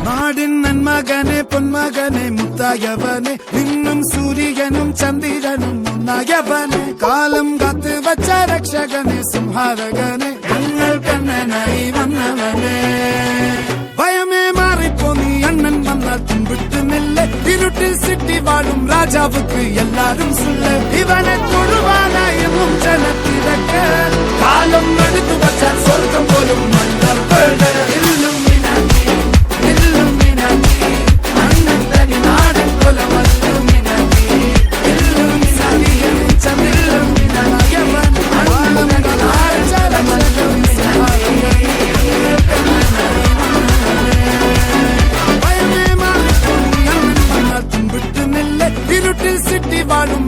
നാടിൻ നന്മകനെ പൊന്മകനെ മുത്തായവനെ നിന്നും സൂര്യനും ചന്ദ്രനും ഒന്നായവനെ കാലം കാത്ത് വച്ച രക്ഷകനെ സംഹാരകനെ ഞങ്ങൾ കണ്ണനായി വന്നവനെ ഭയമേ മാറിപ്പോ നീ അണ്ണൻ വന്നാൽ തുമ്പിട്ട് നെല്ല് ഇരുട്ടിൽ സിറ്റി വാഴും രാജാവുക്ക് എല്ലാരും സുല്ല് ഇവനെ തൊഴുവാനായും ജനത്തിരക്ക് കാലം എടുത്തു വച്ചാൽ സ്വർഗം പോലും മണ്ണർപ്പേട്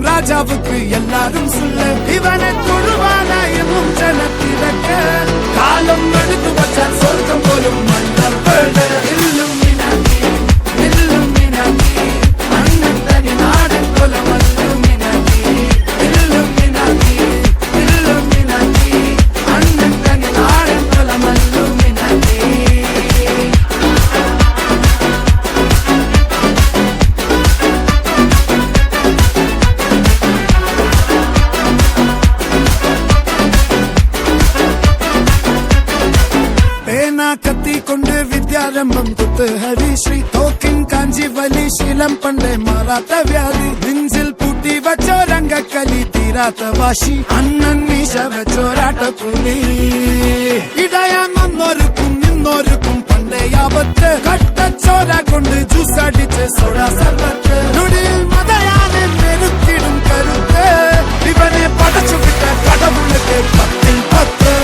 ராஜாவுக்கு எல்லாரும் சொல்ல இவனை தொழுவானாயும் ஜனத்திரக்க காலம் எடுத்து வச்சால் சொர்க்கம் போலும் மன்னர் பேடு இல்லும் மினாக்கி அண்ணன் தனி நாடன் கொல மல்லும் மினாக்கி இல்லும் மினாக்கி அண்ணன் தனி நாடன் கொல மல்லும் மினாக்கி കത്തി കൊണ്ട് വിദ്യാരംഭം കുത്ത് ഹരിശ്രീ തോക്കിൻ കാഞ്ചി വലി ശീലം പണ്ടേ മാറാത്ത വ്യാധി നെഞ്ചിൽ പൂട്ടി വച്ചോരംഗക്കലി തീരാത്ത വാശി അണ്ണൻ മീശ വെച്ചോരാട്ടക്കുലി ഇടയാൻ വന്നോർക്കും നിന്നോർക്കും പണ്ടേ ആപത്ത് കട്ടച്ചോര കൊണ്ട് ജ്യൂസ് അടിച്ച് സോഡ സർവത്ത് നൊടിയിൽ മതയാനെ മെരുക്കിടും കരുത്ത് ഇവനെ പടച്ചു വിട്ട കടവുള്ളക്ക് 10-10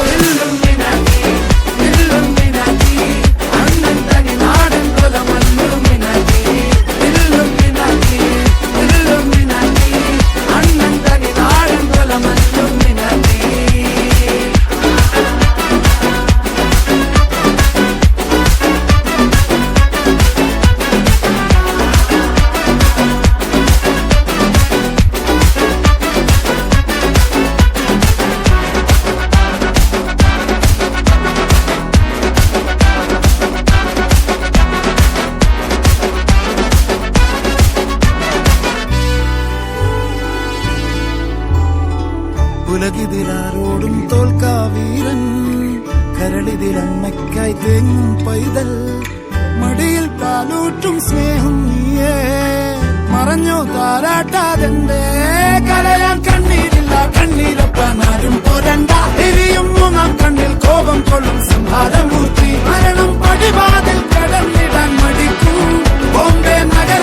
ഉലകിതിലാരോടും തോൽക്കാ വീരൻ കരളിതിലമ്മയ്ക്കായി തേങ്ങും പൈതൽ മടിയിൽ പാലൂട്ടും സ്നേഹം നീയേ മറഞ്ഞോ താരാട്ടാതെന്റെ കരയാൻ കണ്ണീരില്ല കണ്ണീരൊപ്പാൻ ആരും പോരണ്ട എരിയും മൂന്നാം കണ്ണിൽ കോപം കൊള്ളും സംഹാരമൂർത്തി മരണം പടിവാതിൽ കടന്നിടാൻ മടിക്കും ബോംബെ നഗര